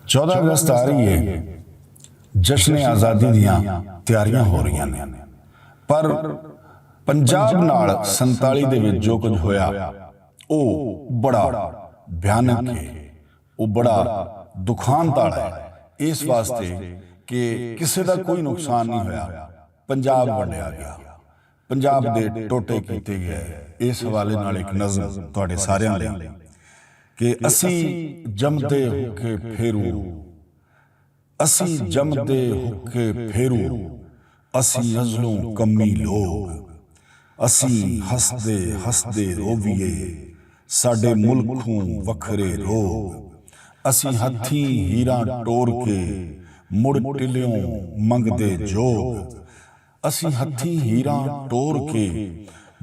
14 अगस्त आ रही है, जश्न आज़ादी दियां ਤਿਆਰੀਆਂ हो रही ने, पर पंजाब नाल 47 ਦੇ ਵਿੱਚ जो कुछ होया ਉਹ बड़ा भयानक है, वो बड़ा दुखांत वाला है। इस वास्ते कि किसी का कोई नुकसान नहीं होया, पंजाब वंडिया गया, पंजाब दे टोटे कीते गए। इस हवाले नाल एक नज़म तुहाडे सारियां लई कि असी जमदे होके फेरू, असी जमदे होके फेरू, असी नज़लों कमी लोग, असी हसदे हसदे रोवीए, साडे मुल्कों वखरे रोग, असी हथी हीरा टोर के मुड़ टिलियों मंगदे जोग, असी हथी हीरा टोर के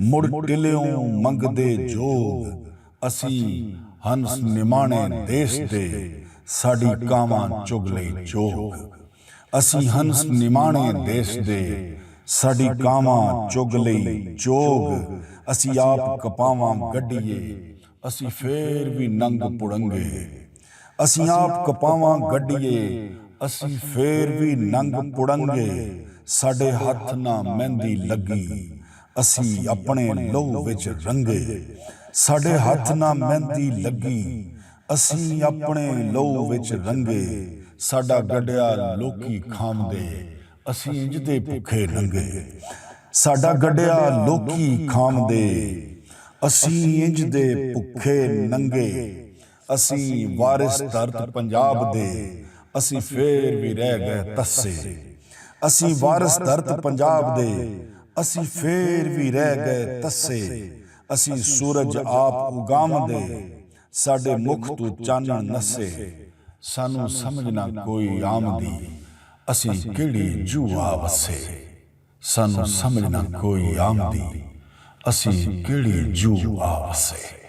मुड़ टिलियों मंगदे जोग, असी हंस निमाणे देश दे साडी कावां चुग लई जोग, असी हंस निमाणे देश दे साडी कावां चुग लई जोग, असी आप कपावां गड्डीए, असी फेर भी नंग पुड़ंगे, असी आप कपावां गड्डीए, असी फेर भी नंग पुड़ंगे, साडे हथ ना मेहंदी लगी, असी अपने लहू विच रंगे, साडे हथ ना मेहंदी लगी, असी अपने लहू विच रंगे, साडा गड्डिया लोकी खामदे, असी इंज दे भुखे नंगे, साडा गड्डिया लोकी खामदे, असी इंज दे भुखे नंगे, असी वारिस धरत पंजाब दे, असी फेर भी रह गए तस्से, असी वारिस धरत पंजाब दे, असी फेर भी रह गए तस्से, असी सूरज आप उगामदे, साडे मुख तू चानण नसे, सानू समझना कोई आमदी, असी किहड़ी जूआ वसे, सानू समझना कोई आमदी, असी किहड़ी जूआ वसे।